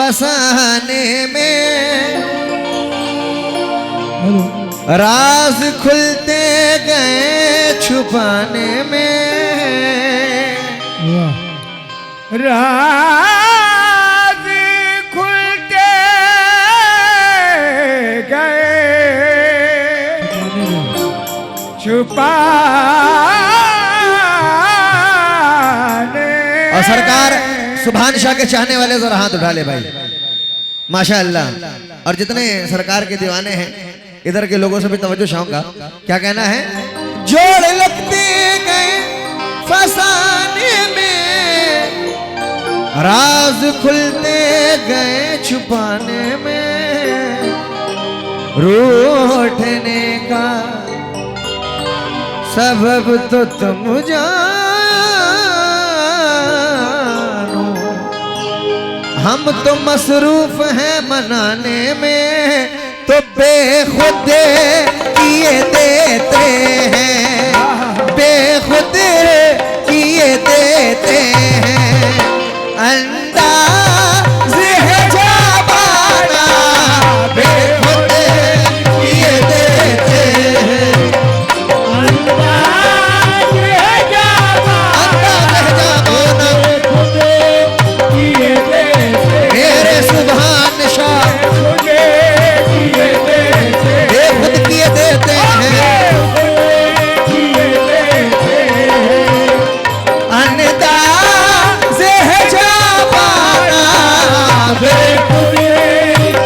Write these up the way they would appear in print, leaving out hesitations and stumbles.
फसाने में, राज खुलते गए छुपाने में, राज खुलते गए छुपाने। और सरकार सुभान शाह के चाहने वाले जरा हाथ उठा ले भाई, माशाअल्लाह। और जितने सरकार के दीवाने हैं इधर के लोगों से भी तवज्जो चाहूंगा। क्या कहना है? जोड़ लगते गए फसाने में, राज खुलते गए छुपाने में, रूठने का सबब तो तुम जानो, हम तो मसरूफ हैं मनाने में, तो बेखुद किए देते हैं, बेखुद किए देते हैं, अंदाज़ है जाबाना, बेखुद किए देते हैं, अंदाज़ है जाबाना, बेखुद किए देते हैं, मेरे सुभान शाह बेखुद किए देते हैं, अंदाज़ है जाबाना, बेखुद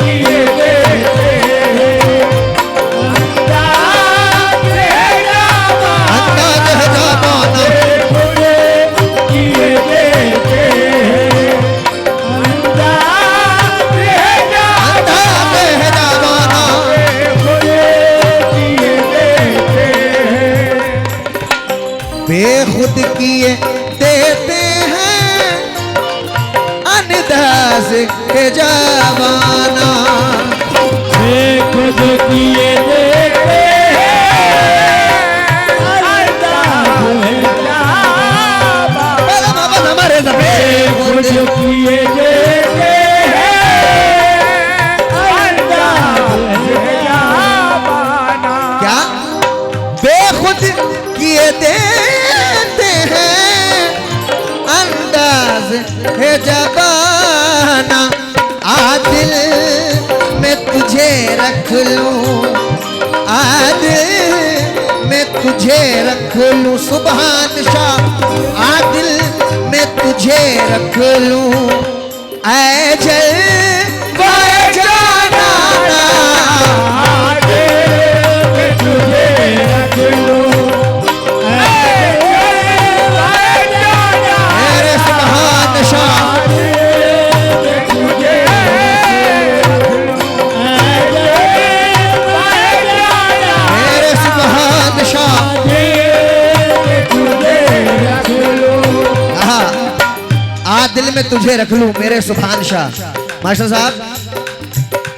किए देते हैं, अंदाज़ है जाबाना, बेखुद किए देते हैं, अंदाज़ है जाबाना, बेखुद किए देते हैं, अंदाज़ है जाबाना, बेखुद किए देते हैं, अंदाज़ है जाबाना, हमारे बेखुद किए देते हैं, अंदाज़ है जाबाना। क्या? बेखुद किए देते हैं, अंदाज़ है जाबाना, आदिल में तुझे रख लूं, आदिल में तुझे रख लूं, सुभान शाह आदिल में तुझे रख लूं, ऐ जलवा जाना, आदिल में तुझे रख लूं, मेरे सुभान शाह मेरे सुभान शाह आदिल में तुझे रख लूं, मेरे सुभान शाह। मास्टर साहब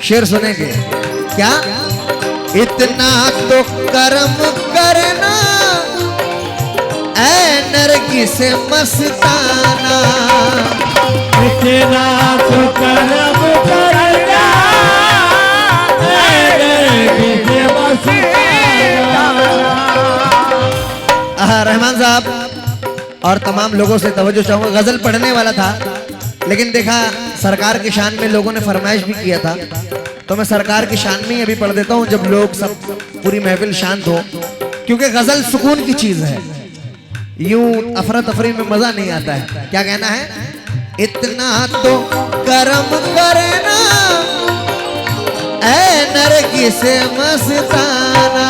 शेर सुनेंगे क्या? इतना तो करम करना ऐ नरगिस मस्ताना, इतना तो करम करना ऐ नरगिस मस्ताना। रहमान साहब और तमाम लोगों से तवज्जो चाहूंगा। गजल पढ़ने वाला था लेकिन देखा सरकार की शान में लोगों ने फरमाइश भी किया था, तो मैं सरकार की शान में ही अभी पढ़ देता हूँ जब लोग सब पूरी महफिल शांत हो, क्योंकि गजल सुकून की चीज है, यूं अफरा तफरी में मजा नहीं आता है। क्या कहना है? इतना तो करम करना ऐ नरगिस मस्ताना,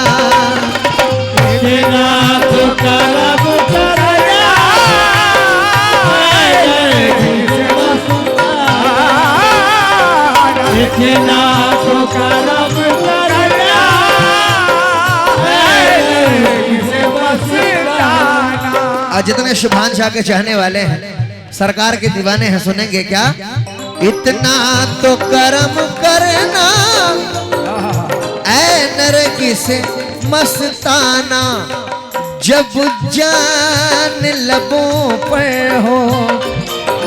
इतना तो करम करना इतना तो करम करना और जितने सुभान शाह के चाहने वाले हैं, सरकार के दीवाने हैं, सुनेंगे क्या? इतना तो करम करना ऐ नरगिस मस्ताना, जब जान लबों पर हो,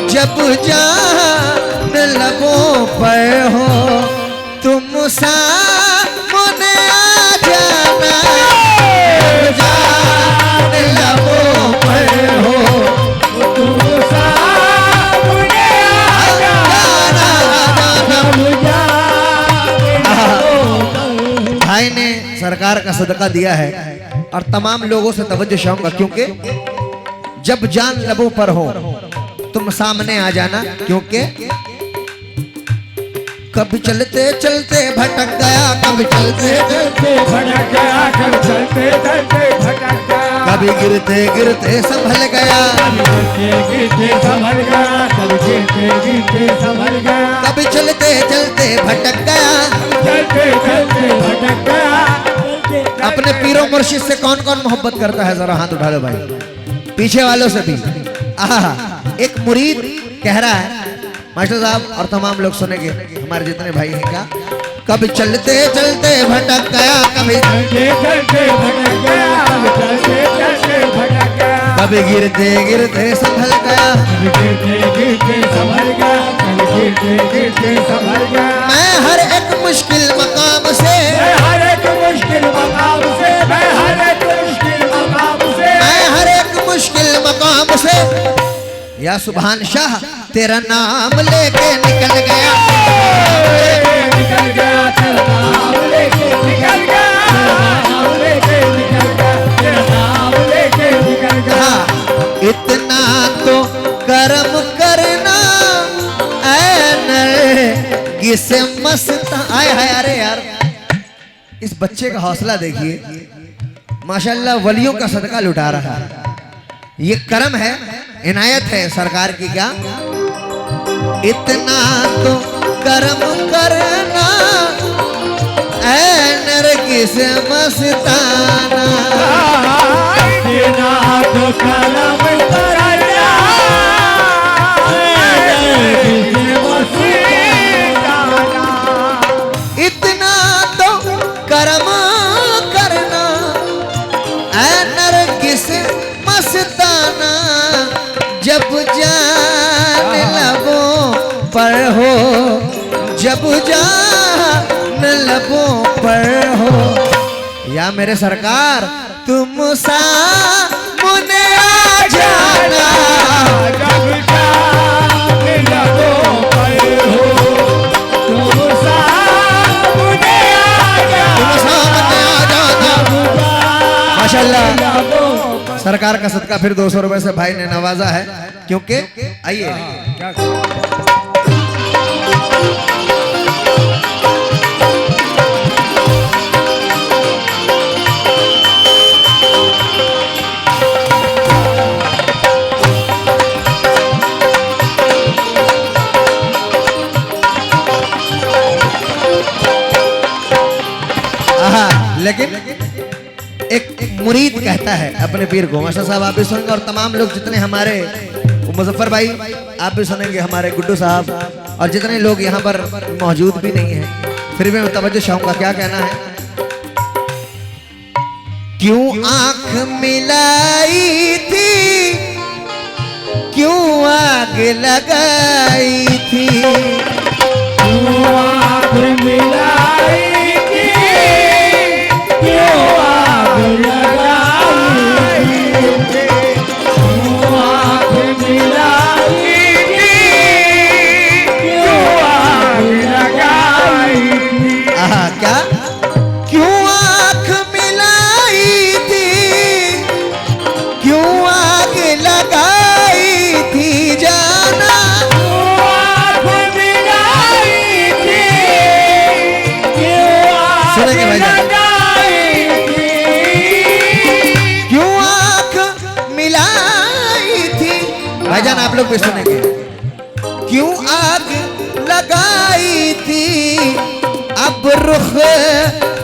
जब जान लबों पर हो तुम सामने आ जाना, जब जान लबों पर हो तुम सामने आ जाना, जब जान भाई ने सरकार का सदका दिया है और तमाम लोगों से तवज्जो चाहूंगा, क्योंकि जब जान लबों पर हो तुम सामने आ जाना, क्योंकि कभी चलते चलते भटक गया, कभी चलते चलते भटक गया, कभी चलते चलते भटक गया, कभी गिरते गिरते संभल गया, गिरते गिरते संभल गया, कभी गिरते गिरते संभल गया, कभी चलते चलते भटक गया। चलते चलते भटक गया। अपने पीरो मुर्शिद से कौन कौन मोहब्बत करता है, जरा हाथ उठा लो भाई, पीछे वालों से भी। आहा, एक मुरीद कह रहा है, मास्टर साहब और तमाम लोग सुनेंगे, हमारे जितने भाई हैं, क्या कभी चलते चलते भटक गया, कभी चलते चलते भटक गया, कभी चलते चलते भटक गया, कभी गिरते गिरते संभल गया, कभी गिरते गिरते संभल गया, कभी गिरते गिरते संभल गया। मैं हर एक मुश्किल मकाम से, मैं हर एक मुश्किल मकाम से, मैं हर एक मुश्किल मकाम से, मैं हर एक मुश्किल मकाम से या सुभान शाह तेरा नाम लेके निकल गया, निकल गया, तेरा नाम लेके निकल गया, नाम लेके निकल गया, तेरा नाम लेके निकल गया। हाँ, इतना तो कर्म करना ऐ नरगिस मस्त आए है। अरे यार, इस बच्चे का हौसला देखिए, माशाल्लाह वलियों का सदका लुटा रहा है। ये करम है, इनायत है सरकार की। क्या इतना तो कर्म करना ऐ नरगिस मस्ताना, इतना तो कर्म करना ऐ मस्ताना, इतना तो कर्म करना ऐ नरगिस मस्ताना, जब जान लबों पर हो, जब जान लबों पर हो, या मेरे सरकार तुम सामने आ जाना, जब जान लबों पर हो तुम सामने आ तुम सामने आ जाना। माशाल्लाह, जाना। सरकार का सदका फिर 200 रुपए से भाई ने नवाजा है, क्योंकि आइए लेकिन एक मुरीद कहता है अपने पीर को, मास्टर साहब आप भी सुनेंगे और तमाम लोग जितने हमारे मुजफ्फर भाई आप भी सुनेंगे, हमारे गुड्डू साहब और जितने लोग यहाँ पर मौजूद भी नहीं हैं, फिर भी मैं तवज्जो चाहूंगा। क्या कहना है? क्यों आंख मिलाई थी, क्यों आग लगाई थी, क्यों आग मिलाई थी, क्यों आग लगाई थी, क्यों आग मिलाई थी, क्यों आग लगाई थी। क्या क्यों आंख मिलाई थी, क्यों आग लगाई थी, जाना क्यों आग मिलाई थी, क्यों आग सुनेंगे भाईजान, लगाई थी। क्यों आंख मिलाई थी, भाईजान आप लोग भी सुनेंगे। क्यों आग लगाई थी, अब रुख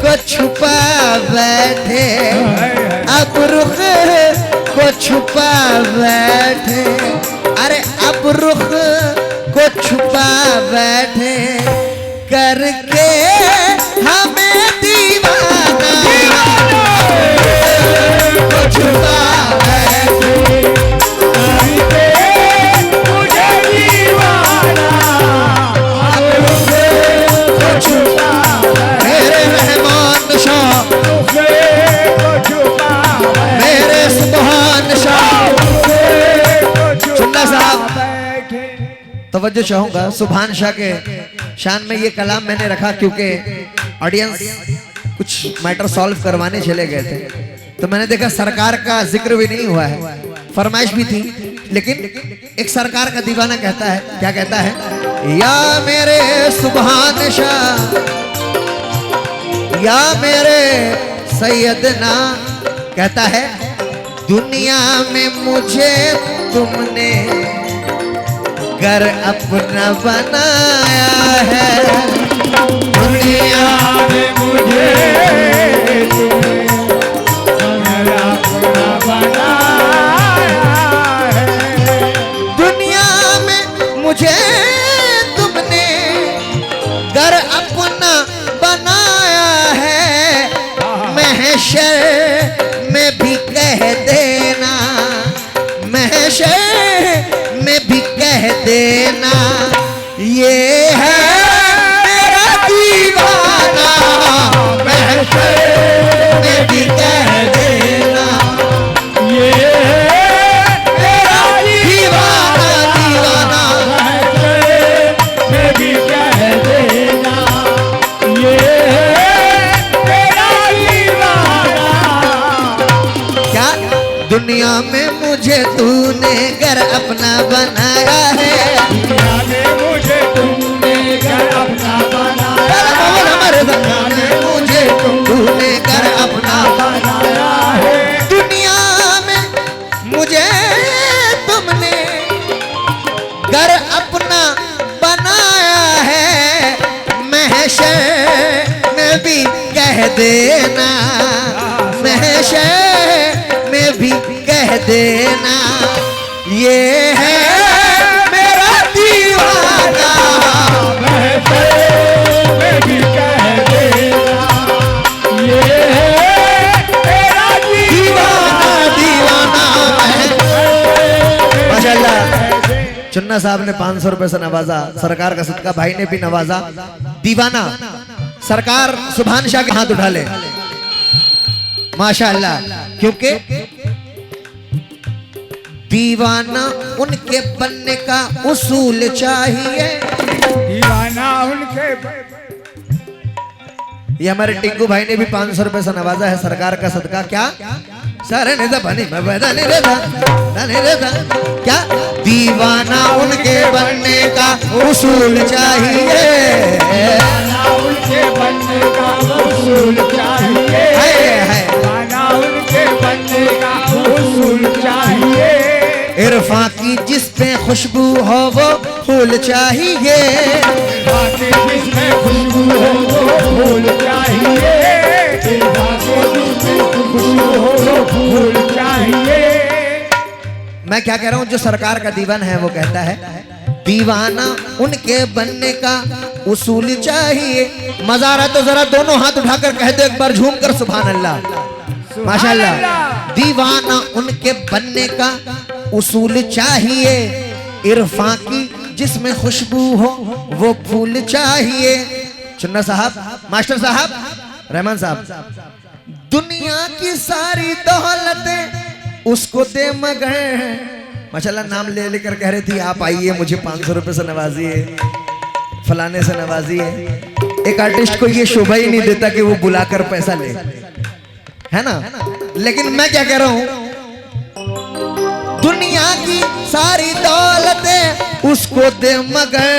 को छुपा बैठे, अब रुख को छुपा बैठे, अरे अब रुख को छुपा बैठे, करके हमें दीवाना, को छुपा बैठे, करके मुझे दीवाना, तवज्जो चाहूंगा। सुभान शाह के शान में ये कलाम मैंने रखा क्योंकि ऑडियंस कुछ मैटर सॉल्व करवाने चले गए थे, तो मैंने देखा सरकार का जिक्र भी नहीं हुआ है, फरमाइश भी थी, लेकिन एक सरकार का दीवाना कहता है, क्या कहता है? या मेरे सुभान शाह, या मेरे सैयदना, कहता है दुनिया में मुझे तुमने घर अपना बनाया है, दुनिया में मुझे तुमने घर अपना बनाया है, दुनिया में मुझे तुमने घर अपना बनाया है, महशर में भी कह देना, महशर में भी कह देना, ये है मेरा दीवाना, महशर में भी कह देना, ये मेरा दीवाना दीवाना, मैं भी कह देना, ये मेरा दीवाना। क्या दुनिया में मुझे तूने घर अपना बनाया है, दुनिया में मुझे तुमने घर अपना बनाया, हमारे दुनिया में मुझे तूने घर अपना बनाया है, दुनिया में मुझे तुमने घर अपना बनाया है, महशर में भी कह देना, महशर में भी कह देना, ये है मेरा दीवाना, मैं भी कह देना, ये मेरा दीवाना दीवाना। माशाल्लाह, चुन्ना साहब ने 500 रुपए से नवाजा, सरकार का सदका भाई ने भी नवाजा। दीवाना सरकार सुभान शाह के हाथ उठा ले, माशाल्लाह, क्योंकि दीवाना उनके बनने का उसूल चाहिए। दीवाना उनके ये हमारे टिंकू भाई ने भी 500 रुपए से नवाजा है, सरकार का सदका। क्या सारे नेता बनी नहीं रहता, क्या दीवाना उनके बनने का उसूल चाहिए, दीवाना उनके बनने का उसूल चाहिए, दीवाना उनके बनने का उसूल चाहिए, इरफा की जिस पे खुशबू हो वो फूल चाहिए, बाकी जिसमें खुशबू हो वो फूल चाहिए, बाकी जिसमें खुशबू हो वो फूल चाहिए। मैं क्या कह रहा हूँ, जो सरकार का दीवाना है वो कहता है दीवाना उनके बनने का उसूल चाहिए। मज़ारा तो जरा दोनों हाथ उठाकर कह दो एक बार झूम कर सुभान अल्लाह, माशाल्लाह। दीवाना उनके बनने का उसूल चाहिए, इरफा की जिसमें खुशबू हो वो फूल चाहिए। चुन्ना साहब, मास्टर साहब, रहमान साहब, दुनिया की सारी दौलतें उसको दे मगर, माशाल्लाह नाम ले लेकर कह रही थी आप आइए मुझे 500 रुपए से नवाजिए, फलाने से नवाजिए। एक आर्टिस्ट को ये शोभा ही नहीं देता कि वो बुलाकर पैसा ले, है ना। लेकिन मैं क्या कह रहा हूं, दुनिया की सारी दौलतें उसको दे मगर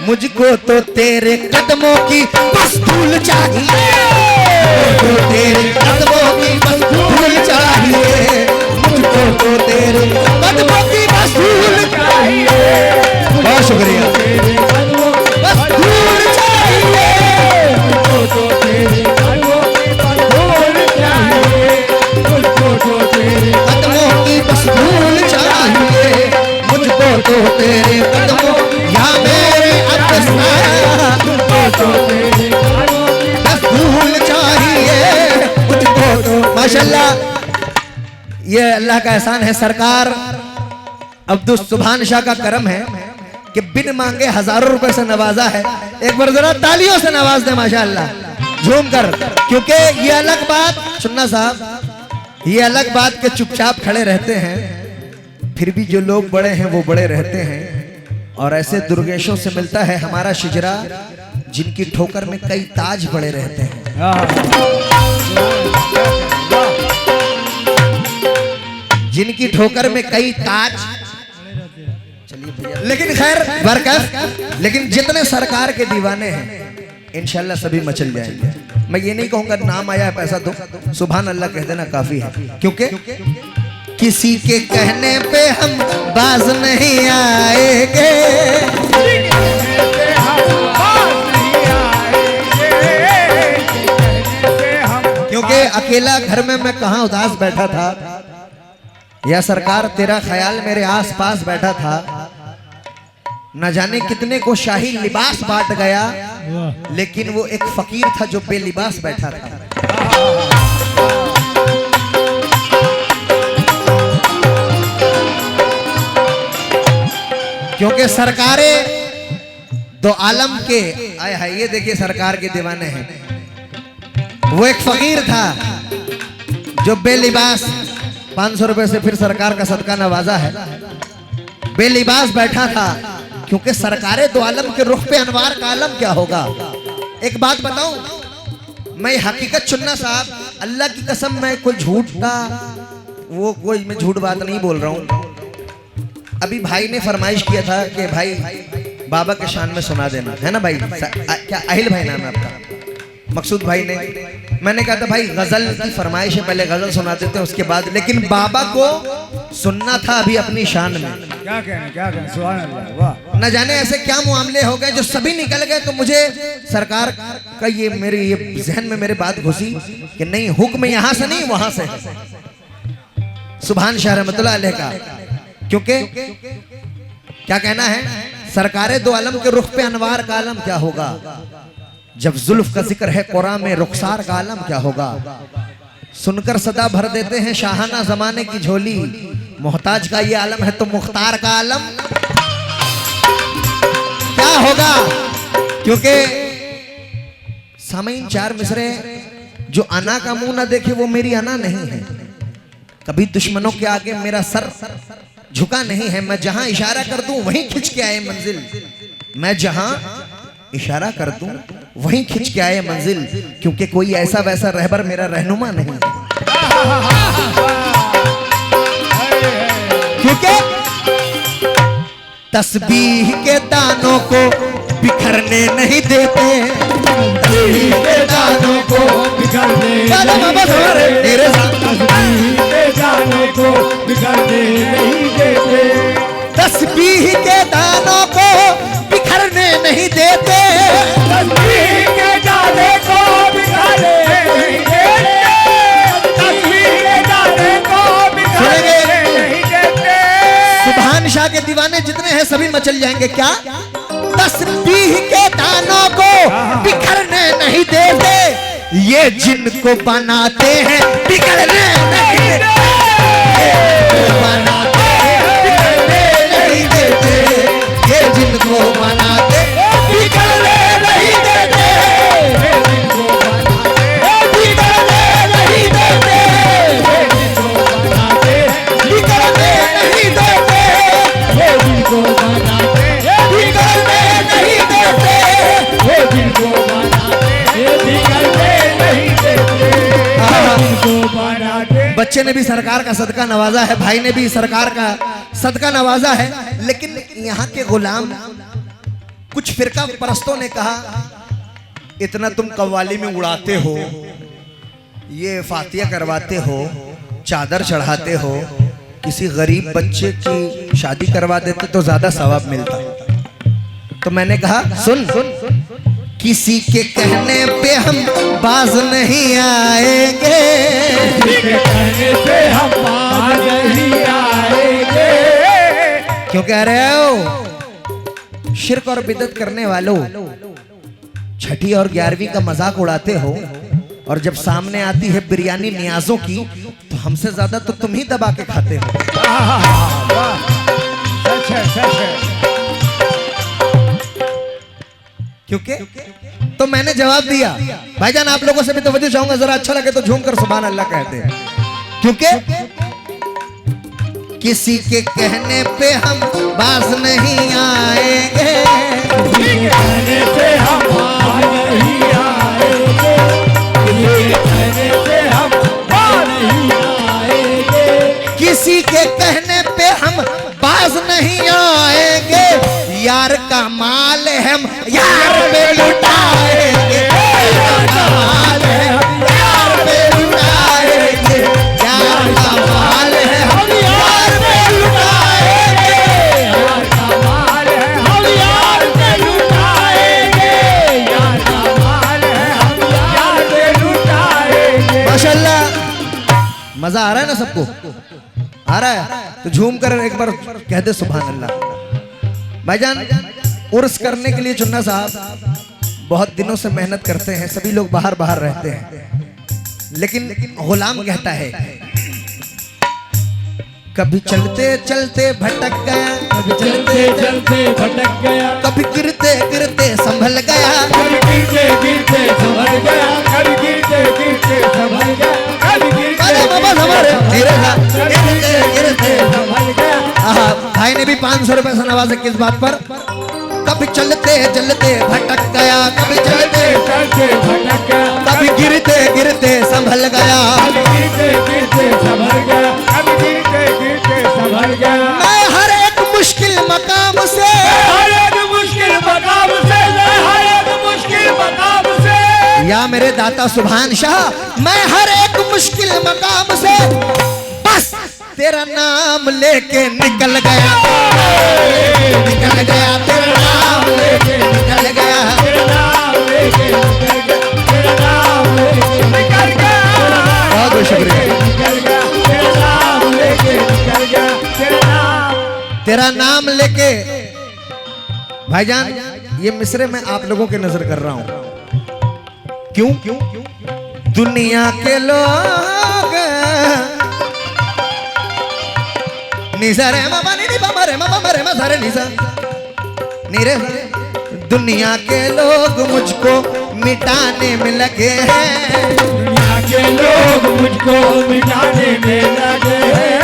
मुझको तो तेरे कदमों की बस धूल चाहिए, मुझको तेरे कदमों की बस धूल चाहिए, मुझको तो तेरे कदमों की बस धूल चाहिए। बहुत शुक्रिया, बस धूल चाहिए, मुझको तो तेरे कदमों की बस धूल चाहिए, मुझको तो तेरे कदमों की बस धूल चाहिए, मुझको तो तेरे कदमों या मेरे मुझको तो तेरे कदमों की बस धूल चाहिए, मुझको तो। माशाल्लाह, ये अल्लाह का एहसान है। सरकार अब्दुल सुभान शाह का करम है कि बिन मांगे हजारों रुपए से नवाजा है। एक बार जरा तालियों से नवाज दे माशाल्लाह झूम कर, क्योंकि ये अलग बात, सुनना साहब, ये अलग बात के चुपचाप खड़े रहते हैं, फिर भी जो लोग बड़े हैं वो बड़े रहते हैं। और ऐसे दुर्गेशों से मिलता है हमारा शिजरा, जिनकी ठोकर में कई ताज पड़े रहते हैं। जिनकी ठोकर में कई ताज, चलिए भैया, लेकिन खैर बरकत, लेकिन जितने सरकार के दीवाने हैं इंशाल्लाह सभी मचल जाएंगे। मैं ये नहीं कहूंगा नाम आया है पैसा दो, सुभान अल्लाह कह देना काफी है, क्योंकि किसी के कहने पे हम बाज नहीं आएंगे, क्योंकि अकेला घर में मैं कहाँ उदास बैठा था, या सरकार तेरा ख्याल मेरे आसपास बैठा था, न जाने कितने को शाही लिबास बांट गया, लेकिन वो एक फकीर था जो बेलिबास बैठा था। क्योंकि सरकारें दो आलम के आए हैं, ये देखिए सरकार के दीवाने हैं। वो एक फकीर था जो बेलिबास, 500 रुपए से फिर सरकार का सदका नवाजा है, बेलिबास बैठा था, क्योंकि सरकारें दो आलम के रुख पे अनवार का आलम क्या होगा। एक बात बताऊं, मैं हकीकत चुनना साहब, अल्लाह की कसम, मैं कोई झूठ का कोई मैं झूठ बात नहीं बोल रहा हूं। अभी भाई ने फरमाइश किया था कि भाई बाबा के शान में सुना देना, है ना भाई? क्या अहिल भाई नाम है आपका? मकसूद भाई ने, मैंने कहा था भाई गजल की फरमाइश है, पहले गजल सुना देते हैं उसके बाद, लेकिन बाबा को सुनना था अभी अपनी शान में। क्या कहना सुभान अल्लाह, वाह। न जाने ऐसे क्या मामले हो गए जो सभी निकल गए, तो मुझे सरकार का ये मेरे ये जहन में मेरे बात घुसी कि नहीं, हुक्म यहाँ से नहीं वहां से है, सुभान शाह रहमतुल्लाह अलैह का। क्योंकि क्या कहना है, सरकारें दो आलम के रुख पे अनवार का आलम क्या होगा, जब जुल्फ का जिक्र है कुरान में रुखसार का आलम क्या होगा। सुनकर सदा भर देते हैं शाहाना जमाने की झोली, मोहताज का ये आलम है तो मुख्तार का आलम क्या होगा। क्योंकि सामईन 4 मिसरे, जो अना का मुंह ना देखे वो मेरी अना नहीं है, कभी दुश्मनों के आगे मेरा सर झुका नहीं है, मैं जहां इशारा कर दूं वहीं खिंच के आए मंजिल, मैं जहां इशारा कर दूं वहीं खिंच के आए मंजिल, क्योंकि कोई ऐसा वैसा रहबर मेरा रहनुमा नहीं है। क्योंकि तस्बीह के दानों को बिखरने नहीं देते, तस्बीह के दानों को बिखरने मेरे तस्बीह के दानों को बिखरने नहीं देते, तस्बीह के दानों को बिखरने नहीं देते, तस्बीह के दाने को बिखरने नहीं देते, तस्बीह के दाने को बिखरने नहीं देते। सुभान शाह के दीवाने जितने हैं सभी मचल जाएंगे। क्या? तस्बीह के दानों को बिखरने नहीं देते, ये जिनको बनाते हैं बिखरने नहीं देते, बनाते हैं बिखरने नहीं देते, ये जिनको बनाते बिखरने नहीं देते, जिनको बिखरने नहीं देते, जिनको बनाते बिखरने नहीं देते, जिनको बनाते बिखरने नहीं देते। जिनको बनाते बिगड़ने नहीं देते, जिनको बनाते। बच्चे ने भी सरकार का सदका नवाजा है, भाई ने भी सरकार का सदका नवाजा है, लेकिन यहाँ के गुलाम कुछ फिरका परस्तों ने कहा, इतना तुम कव्वाली में उड़ाते हो, ये फातिया करवाते हो, चादर चढ़ाते हो, किसी गरीब बच्चे की शादी करवा देते तो ज्यादा सवाब मिलता। तो मैंने कहा सुन, किसी के कहने पे हम बाज नहीं आएंगे, किसी के कहने से हम बाज नहीं आएंगे, क्यों कह रहे हो? शिर्क और बिदत करने वालों, छठी और 11वीं का मजाक उड़ाते हो, और जब सामने आती है बिरयानी नियाजों की तो हमसे ज्यादा तो तुम ही दबा के खाते हो। सच है, सच है। क्योंकि तो मैंने जवाब दिया, भाईजान आप लोगों से भी तवज्जो चाहूंगा, जरा अच्छा लगे तो झूम कर सुभान अल्लाह कहते हैं। क्योंकि किसी के कहने पे हम बाज नहीं आएंगे, कहने से हम बाज नहीं आएंगे, कहने से हम बाज नहीं आएंगे, किसी के कहने पे हम बाज नहीं आएंगे, यार का माल हम यार पे लुटाएंगे, यार का माल है हम यार पे लुटाएंगे, यार का माल है हम यार पे लुटाएंगे, यार का माल है हम यार पे लुटाएंगे, यार का माल है हम यार पे लुटाएंगे। माशाल्लाह मजा आ रहा है ना सबको, आ रहा है तो झूम कर एक बार कह दे सुभान अल्लाह। भाईजान उर्स करने के लिए चुन्ना साहब बहुत दिनों से मेहनत करते हैं, सभी लोग बाहर बाहर रहते हैं, लेकिन गुलाम कहता है कभी चलते चलते भटक गया, कभी चलते चलते भटक गया, कभी गिरते गिरते संभल गया, कभी गिरते गिरते संभल गया, कभी गिरते गिरते संभल गया, कभी गिरते अरे बाबा हमारे धीरे सा गिरते गिरते संभल गया। आहा, भाई ने भी 500 रुपए से नवाजा किस बात पर, कभी चलते चलते भटक गया, कभी चलते चलते भटक गया, कभी गिरते गिरते संभल गया, कभी गिरते गिरते संभल गया, कभी गिरते गिरते संभल गया। मैं हर एक मुश्किल मकाम से, हर एक मुश्किल मकाम से, हर एक मुश्किल मकाम से, या मेरे दाता सुभान शाह, मैं हर एक मुश्किल मकाम से बस तेरा नाम लेके निकल गया, निकल गया तेरा नाम लेके निकल गया, तेरा नाम लेके निकल गया, तेरा नाम लेके निकल गया, बहुत बहुत शुक्रिया। निकल गया, तेरा नाम लेके निकल गया, तेरा नाम लेके। भाईजान ये मिसरे मैं आप लोगों के नजर कर रहा हूं, क्यों दुनिया के लोग निसा रे मामा नी पामा रे मामा रे मा सारे निसा नीरे, दुनिया के लोग मुझको मिटाने में लगे हैं, दुनिया के लोग मुझको मिटाने में लगे हैं,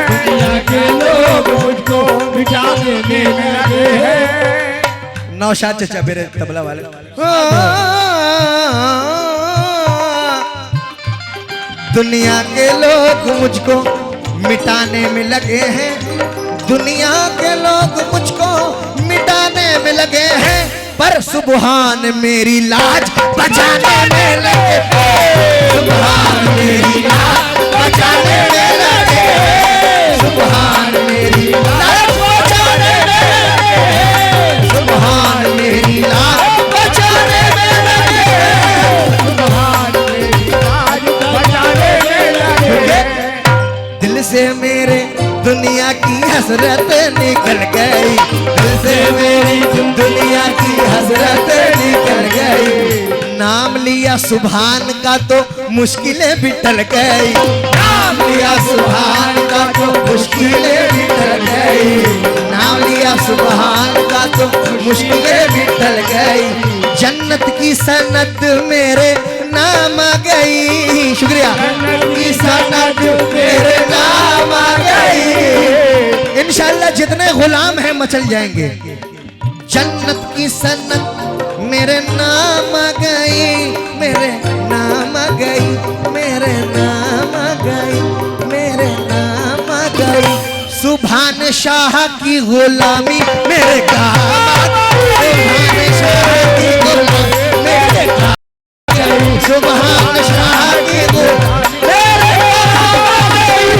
दुनिया के लोग मुझको मिटाने में लगे हैं। नौशाद चचा मेरे तबला वाले, दुनिया के लोग मुझको मिटाने में लगे हैं, दुनिया के लोग मुझको मिटाने में लगे हैं, पर सुबहान मेरी लाज बचाने में लगे, सुबहान मेरी लाज बचाने में लगे, सुबहान मेरी लाज बचाने में लगे, सुबहान मेरी लाज बचाने में लगे, सुबहान मेरी लाज बचाने में लगे। दिल से मेरे दुनिया की हसरत निकल गई, दिल से मेरी दुनिया की हसरत निकल गई, नाम लिया सुभान का तो मुश्किलें भी टल गई, नाम लिया सुभान का तो मुश्किलें भी टल गई, नाम लिया सुभान का तो मुश्किलें भी टल गई, जन्नत की सनत मेरे नाम आ गई, शुक्रिया, की सनत मेरे नाम आ गई, इंशाल्लाह जितने गुलाम हैं मचल जाएंगे, जन्नत की सनत मेरे नाम आ गई, मेरे नाम आ गई, मेरे नाम आ गई, मेरे नाम आ गई, सुभान शाह की गुलामी मेरे काम आ गई, सुभान शाह की गुलामी मेरे काम आ गई,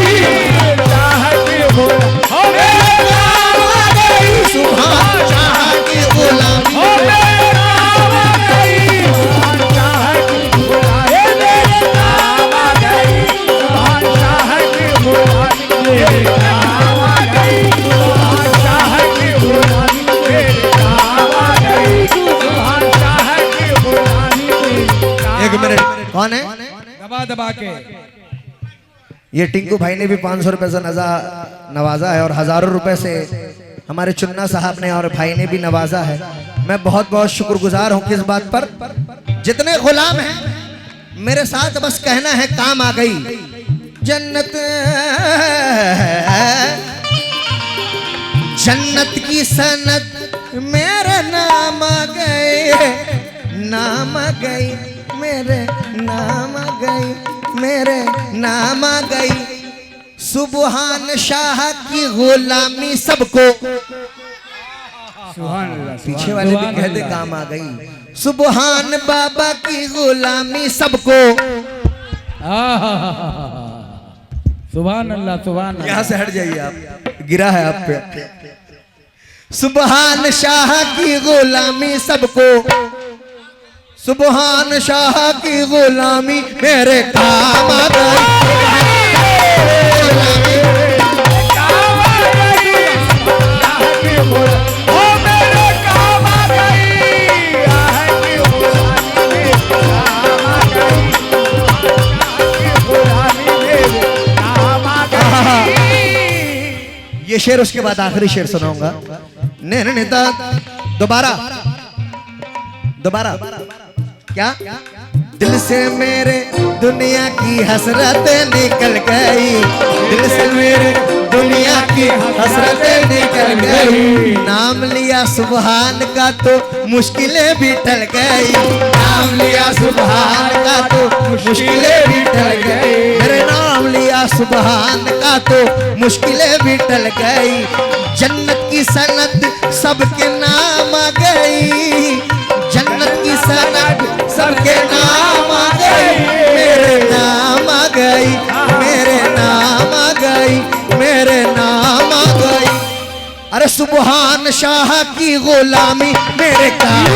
सुभान शाह की गुलामी मेरे काम आ गई, चाह की हो मेरे काम आ गई, सुभान शाह की गुलामी एक मिनट, कौन है? दबा दबा के ये टिंकू भाई ने भी 500 रुपए से नवाजा है, और हजारों रुपए से हमारे चुन्ना साहब ने और भाई ने भी नवाजा है। मैं बहुत बहुत शुक्रगुजार हूँ किस बात पर, जितने गुलाम हैं मेरे साथ बस कहना है काम आ गई, जन्नत जन्नत की सनत मेरे नाम गए, नाम गई मेरे नाम गई, मेरे नाम गई। सुबहान शाह की गुलामी सबको, पीछे वाले भी कहते काम आ गई। सुबहान बाबा की गुलामी सबको। सुभान अल्लाह सुभान अल्लाह। यहाँ से हट जाइए आप, गिरा है आप पे। सुबहान शाह की गुलामी सबको, सुबहान शाह की गुलामी मेरे काम आ गई। ये शेर उसके बाद आखिरी शेर सुनाऊंगा। नेता दोबारा दोबारा क्या? दिल से मेरे दुनिया की हसरत निकल गई, दिल से मेरे दुनिया की हसरत निकल गई। नाम लिया सुबहान का तो मुश्किलें भी टल गई, नाम लिया सुबहान का तो मुश्किलें भी टल गई। मेरे नाम लिया सुबहान का तो मुश्किलें भी टल गई। जन्नत की सनत सबके नाम आ गई, जन्नत की सनत सबके नाम आ गई। मेरे नाम आ गई, मेरे नाम आ गई, मेरे नाम आ गई। अरे सुबहान शाह की गुलामी मेरे काम,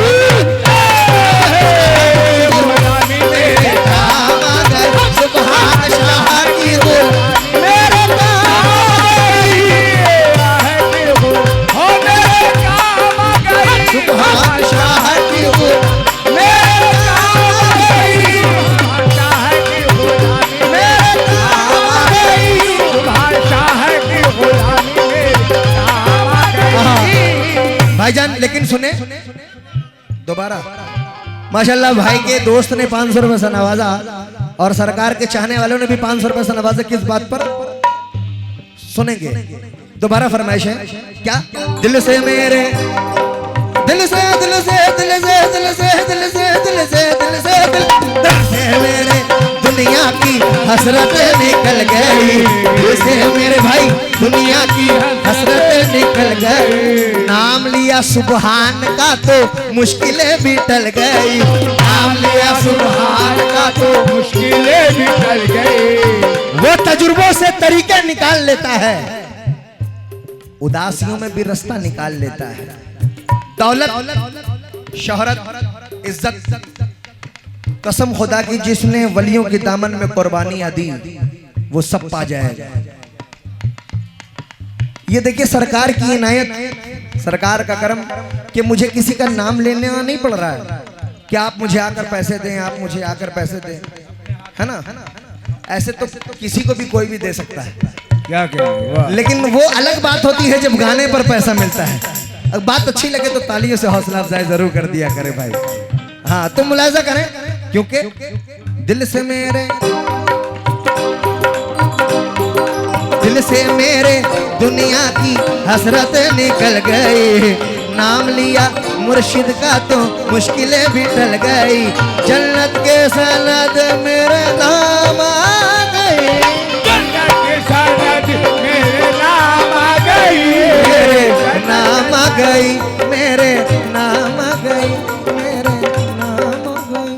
गुलामी मेरे काम आ गई। सुबहान शाह की गुलामी मेरे काम आ गई, सुबहान शाह की गुलामी मेरे काम आ गई, मेरे काम आ गई। भाईजान लेकिन सुने दोबारा। माशाल्लाह भाई के दोस्त ने 500 रुपए से नवाजा और सरकार के चाहने वालों ने भी 500 रुपए से नवाजा। किस बात पर सुनेंगे? दोबारा फरमाइश है क्या? दिल से मेरे, दिल से दिल से दिल से दिल से दिल से दिल से दिल से दिल से मेरे दुनिया की हसरत निकल गई, दिल से मेरे भाई दुनिया की हसरत निकल गई। नाम लिया सुबहान का तो मुश्किलें भी टल गई, नाम लिया सुबहान का तो मुश्किलें भी टल गई। वो तजुर्बों से तरीके निकाल लेता है, उदासियों में भी रास्ता निकाल लेता है। दौलत, शोहरत, इज्जत, कसम खुदा की जिसने वलियों के दामन में कुर्बानियां दी वो सब पा जाएगा। ये देखिए सरकार की इनायत, सरकार का करम कि मुझे किसी का नाम लेने नहीं पड़ रहा है कि आप मुझे आकर पैसे दें, आप मुझे आकर पैसे दें, है ना? ऐसे तो किसी को भी कोई भी दे सकता है, क्या क्या? लेकिन वो अलग बात होती है जब गाने पर पैसा मिलता है। अगर बात अच्छी लगे तो तालियों से हौसला अफजाई जरूर कर दिया करे भाई। हाँ तो मुलाजा करें, क्योंकि दिल से मेरे, दिल से मेरे दुनिया की हसरत निकल गई। नाम लिया मुर्शिद का तो मुश्किलें भी टल गई। जन्नत के सनद मेरे नाम आ गई, जन्नत की सनद मेरे नाम आ गई, मेरे नाम आ गई, मेरे नाम आ गई, मेरे नाम आ गई,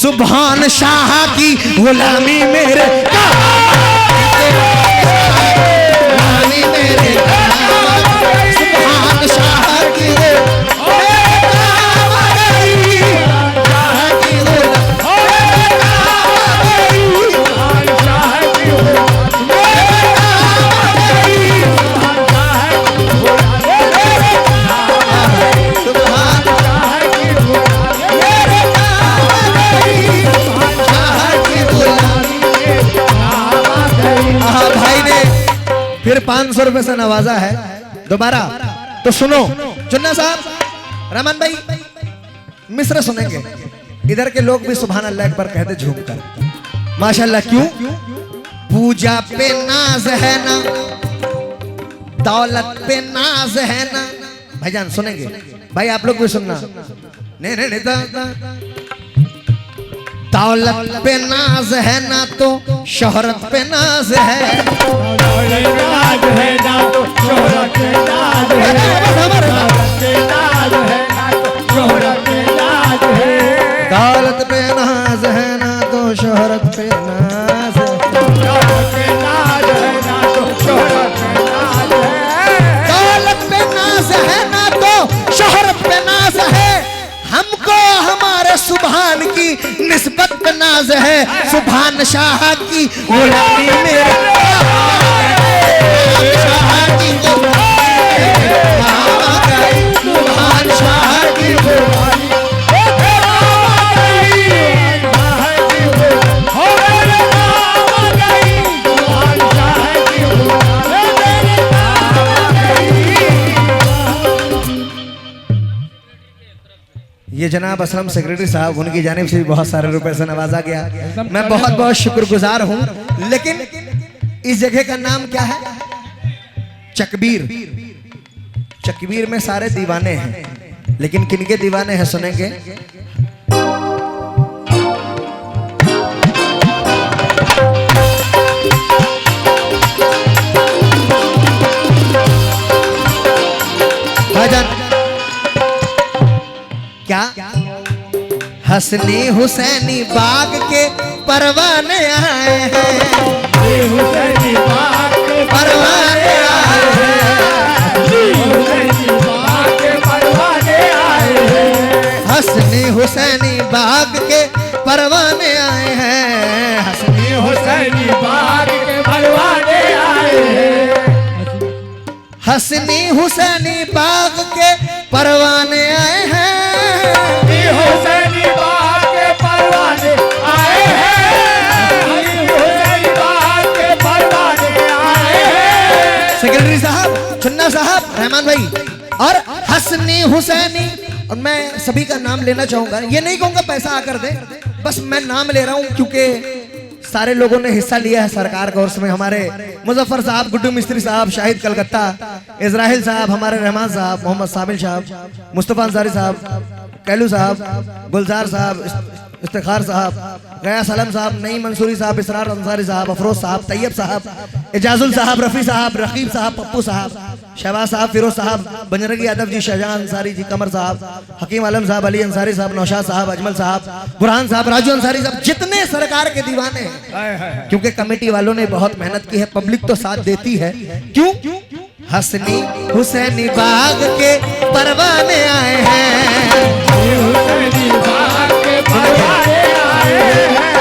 सुभान शाह की गुलामी मेरे गुलामी मेरे सुभान शाह की सुभान फिर 500 रुपए से नवाजा है दोबारा। तो सुनो चुन्ना साहब, रहमान भाई मिस्र सुनेंगे। इधर के लोग भी सुभान अल्लाह अकबर कहते झूमकर माशाल्लाह। क्यों? पूजा पे नाज है ना, दौलत पे नाज है ना। भाईजान सुनेंगे, भाई आप लोग भी सुनना। नहीं दौलत पे नाज है ना तो शोहरत पे नाज है। नाज है ना तो शोहरत पे नाज है, नाज है ना तो शोहरत पे नाज है। दौलत पे नाज है ना तो शोहरत पे नाज है। दौलत पे नाज है ना तो शोहरत पे नाज है। दौलत पे नाज है ना तो शोहरत पे नाज है। हमको हमारे सुभान की निस्बत पे नाज है। सुभान शाह की गुलामी मेरे शाह की सुभान शाह की गुलामी। ये जनाब असलम सेक्रेटरी साहब, उनकी जानिब से भी बहुत सारे रुपए से नवाजा गया। मैं बहुत बहुत शुक्रगुजार हूँ। लेकिन इस जगह का नाम क्या है? चकबीर। चकबीर में सारे दीवाने हैं, लेकिन किनके दीवाने हैं सुनेंगे। भाईजान क्या? हसनी हुसैनी बाग के परवाने आए हैं। हुसैनी बाग के परवाने आए हैं। हुसैनी बाग के परवाने आए हैं। हसनी हुसैनी बाग के परवाने आए हैं। हसनी हुसैनी बाग के परवाने आए हैं। हसनी हुसैनी बाग के परवाने आए हैं। हुसैनी बाग के परवाने आए हैं। हुसैनी बाग के परवाने आए हैं। सेक्रेटरी साहब, चुन्ना साहब, रहमान भाई और हसनी हुसैनी। और मैं सभी का नाम लेना चाहूंगा। ये नहीं कहूंगा पैसा आकर दे, बस मैं नाम ले रहा हूं क्योंकि सारे लोगों ने हिस्सा लिया है सरकार का। उसमें हमारे मुजफ्फर साहब, गुड्डू मिस्त्री साहब, शाहिद कलकत्ता, इजराइल साहब, हमारे रहमान साहब, मोहम्मद साबिल साहब, मुस्तफा अंसारी साहब, कैलू साहब, गुलजार साहब, इफ्तिखार साहब, गया सलम साहब, नईम मंसूरी साहब, इसरार अंसारी साहब, अफरोज साहब, तैयब साहब, एजाजुल साहब, रफ़ी साहब, रकीब साहब, पप्पू साहब, शहबाज साहब, फिरोज साहब, बजरंगी यादव जी, शाहजहां अंसारी जी, कमर साहब, हकीम आलम साहब, अली अंसारी साहब, नौशाद साहब, अजमल साहब, बुरहान साहब, राजू अंसारी साहब, जितने सरकार के दीवाने हैं। क्योंकि कमेटी वालों ने बहुत मेहनत की है, पब्लिक तो साथ देती है। क्यों? हसनी हुसैनी बाग के परवाने आए हैं। हुसैनी बाग के परवाने आए हैं।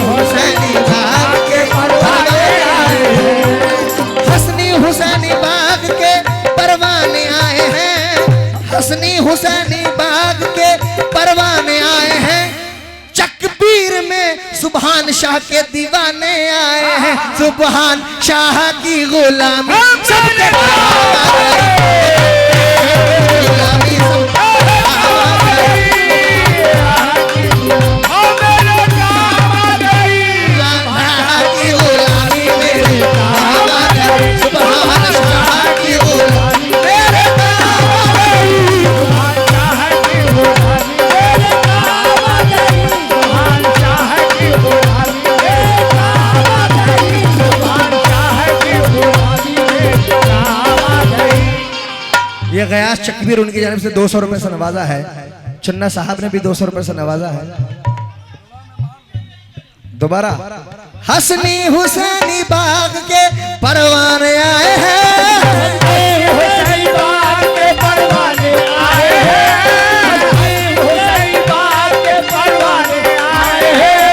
हुसैनी बाग के परवाने आए हैं। हसनी हुसैनी बाग के परवाने आए हैं। हसनी हुसैनी बाग के परवाने आए हैं। चकबीर में सुभान शाह के दीवाने आए हैं। सुभान शाह की गुलामी सबके गुलामी ये गयास चकबीर उनकी जानिब से 200 रुपए से नवाजा है। चुन्ना साहब ने भी 200 रुपए से नवाजा है। दोबारा हसनी हुसैनी बाग के परवाने आए हैं। हुसैनी बाग के परवाने आए हैं। हुसैनी बाग के परवाने आए हैं।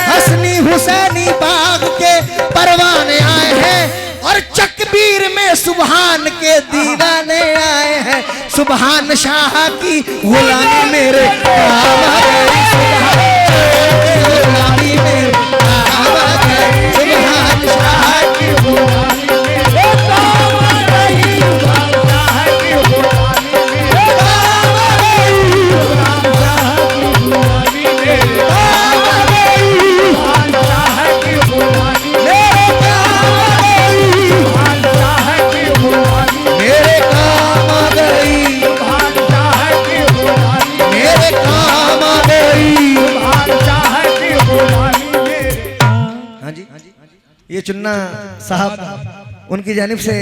हसनी हुसैनी बाग के परवाने आए हैं। और चकबीर में सुभान के दीवाने आए हैं। सुभान शाह की गुलामी मेरे गुलामी मेरे सुभान शाह की गुलामी मेरे चुन्ना साहब उनकी जानिब से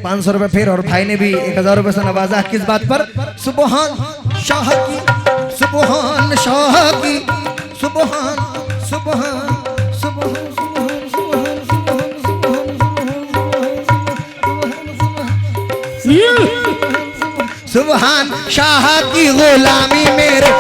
500 रुपए फिर, और भाई ने भी 1000 रुपए से नवाजा। किस बात पर? सुबहान शाह की, सुबहान शाह की, सुबहान सुबहान सुबहान सुबहान शाह की गुलामी मेरे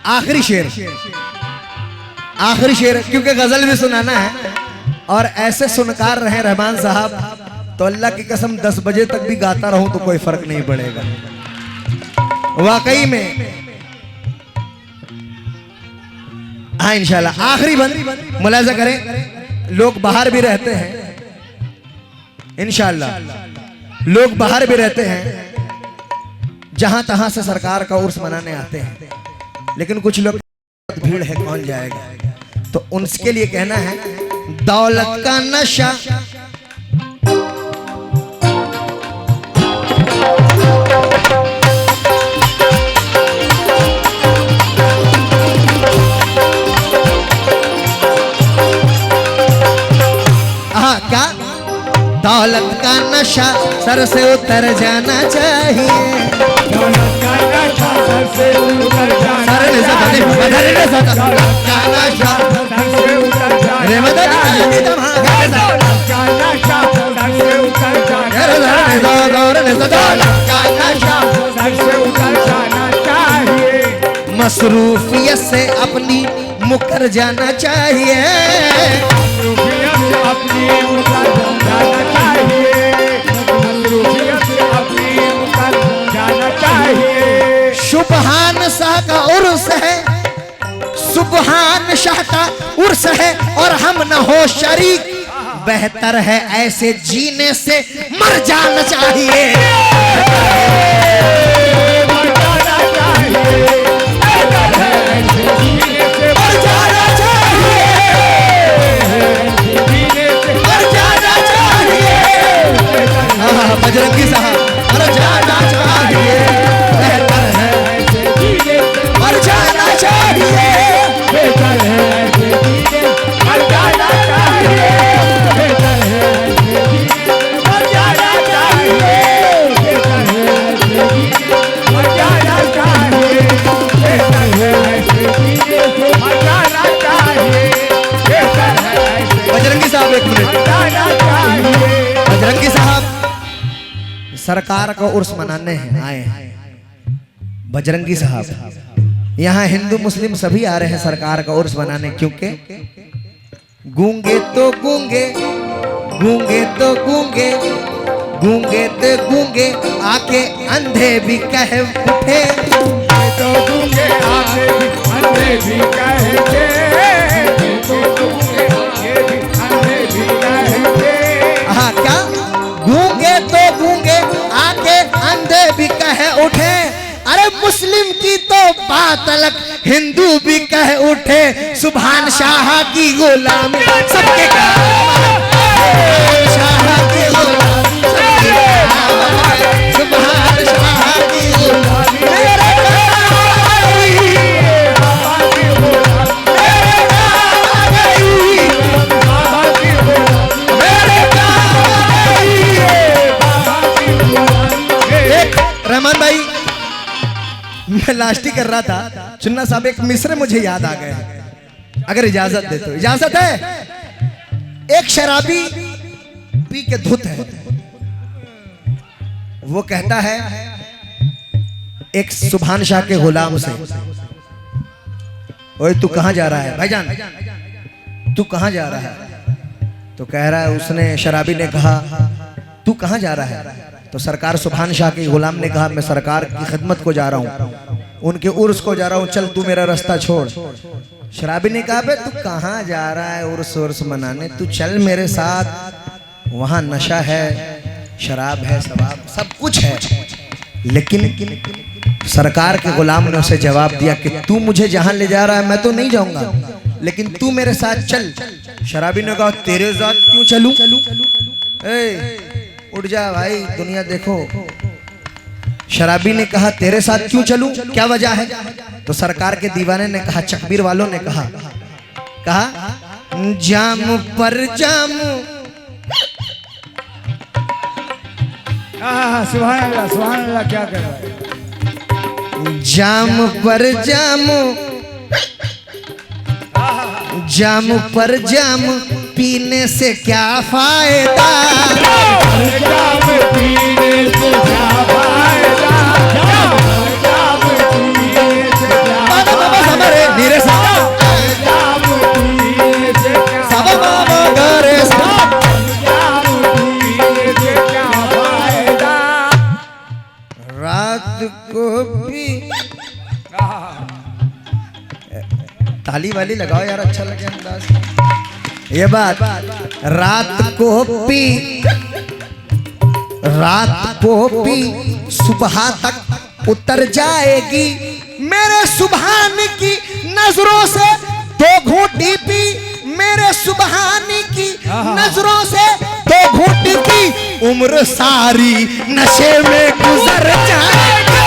आखिरी शेर, आखिरी शेर, क्योंकि गजल भी सुनाना है और ऐसे सुनकार रहे रहमान साहब तो अल्लाह की कसम 10 बजे तक भी गाता रहूं तो कोई फर्क नहीं पड़ेगा वाकई में। हाँ इंशाल्लाह आखिरी बंद मुलाजा करें। लोग बाहर भी रहते हैं, इंशाल्लाह लोग बाहर भी रहते हैं, जहां तहां से सरकार का उर्स मनाने आते हैं, लेकिन कुछ लोग भीड़ है कौन जाएगा, तो उनके लिए कहना है दौलत का नशा क्या, दौलत का नशा सर से उतर जाना चाहिए, दौलत का नशा सर से उतर जाना चाहिए, दौलत का नशा सर से उतर जाना चाहिए, दौलत का नशा सर से उतर जाना चाहिए, मसरूफियत से अपनी मुकर जाना चाहिए, मसरूफियत से अपनी मुकर जाना चाहिए, मसरूफियत से अपनी मुकर जाना चाहिए। सुबहान शाह का उर्स है, सुबहान शाह का उर्स है और हम न हो शरीक, बेहतर है ऐसे जीने से मर जाना चाहिए, मर जाना चाहिए, बेहतर है ऐसे जीने से मर जाना चाहिए, जीने से मर जाना चाहिए। बजरंगी साहब मर जाना चाहिए, बेहतर है ऐसे जीने से मर जाना चाहिए, बेहतर है ऐसे जीने मर जाना चाहिए, बेहतर है ऐसे जीने मर जाना चाहिए, बेहतर है ऐसे जीने मर जाना चाहिए, बेहतर है ऐसे जीने मर जाना चाहिए, बेहतर है ऐसे बजरंगी साहब एक मिनट, मर जाना चाहिए। बजरंगी साहब सरकार का उर्स मनाने हैं आए हैं, बजरंगी साहब यहाँ हिंदू मुस्लिम सभी आ रहे हैं सरकार का उर्स मनाने, क्योंकि गूंगे तो गूंगे, गूंगे तो गूंगे, गूंगे तो गूंगे आके अंधे भी कह उठे, तो गूंगे आगे भी अंधे भी कहेंगे, तो गूंगे आगे भी अंधे भी कहेंगे। हाँ क्या, गूंगे तो गूंगे आके अंधे भी कह उठे, अरे मुस्लिम की तो बात अलग हिंदू भी कह उठे, सुभान शाह की गुलामी सबके शाह की गुलामी सुभान शाह की गुलामी मेरे रहमान भाई मैं लास्ट ही कर रहा था, चुन्ना साहब एक मिसरे मुझे याद आ गए, अगर इजाजत दे तो। इजाजत है? एक शराबी पी के धुत है, वो कहता है एक सुभान शाह के गुलाम से, ओए तू कहां जा रहा है भाईजान, तू कहां जा रहा है? तो कह रहा है, उसने शराबी ने कहा तू कहां जा रहा है? तो सरकार सुभान शाह के गुलाम ने कहा मैं सरकार की खिदमत को जा रहा हूँ, उनके उर्स को जा रहा हूँ, चल तू मेरा रास्ता छोड़। शराबी ने कहा बे तू कहाँ जा रहा है उर्स मनाने, तू चल मेरे साथ, वहाँ नशा है, शराब है, शबाब सब कुछ है। लेकिन सरकार के गुलाम ने उसे जवाब दिया कि तू मुझे जहाँ ले जा रहा है मैं तो नहीं जाऊँगा, लेकिन तू मेरे साथ चल, शराबी ने कहा तेरे साथ क्यों चलूं? ए, उठ जा भाई, दुनिया देखो। शराबी ने कहा तेरे साथ क्यों चलूं, क्या वजह है? तो सरकार के दीवाने ने कहा, चकबीर वालों ने कहा जाम पर जाम। सुभान अल्लाह, क्या कर रहा है? जाम पर जाम, जाम पर जाम पीने से क्या फायदा? जाम पीने से क्या फायदा? जाम पीने से क्या हमारे नीरे साहब जाम पीने से क्या सब बाबा गरे साहब। जाम पीने से क्या फायदा? रात को भी ताली वाली लगाओ यार, अच्छा लगे अंदाज। ये बात रात को पी सुबह तक उतर जाएगी। मेरे सुबहानी की नजरों से दो घूंटी पी, मेरे सुबहानी की नजरों से दो घूंटी पी, उम्र सारी नशे में गुजर जाएगी।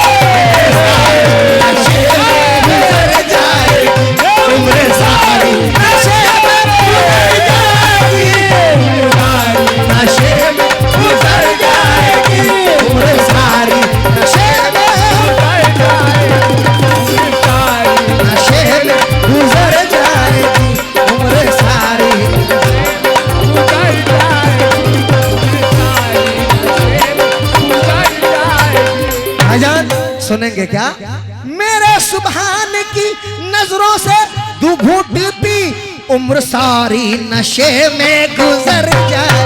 नशे में गुजर जाएगी, उम्र सारी नशे में गुजर जाएगी। नशे में गुजर जाएगी, उम्र सारी नशे में गुजर जाएगी। नशे में गुजर जाएगी, उम्र सारी भाईजान सुनेंगे क्या? मेरे सुबहान की नजरों से दो घूंट पी, उम्र सारी नशे में गुजर जाए।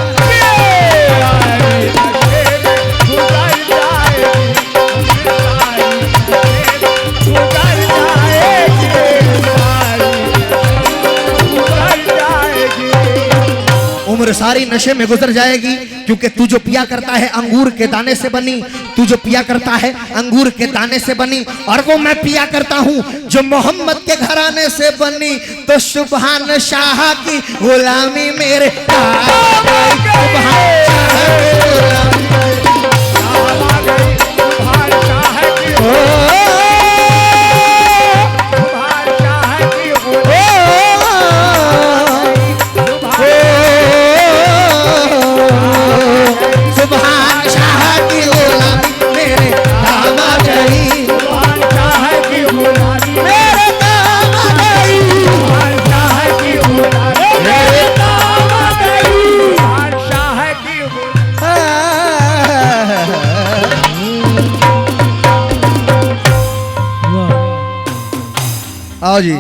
उम्र सारी नशे में गुजर जाएगी, क्योंकि तू जो पिया करता है अंगूर के दाने से बनी, तू जो पिया करता है अंगूर के दाने से बनी, और वो मैं पिया करता हूँ जो मोहम्मद के घराने से बनी। तो सुभान शाह की गुलामी मेरे आओ जी।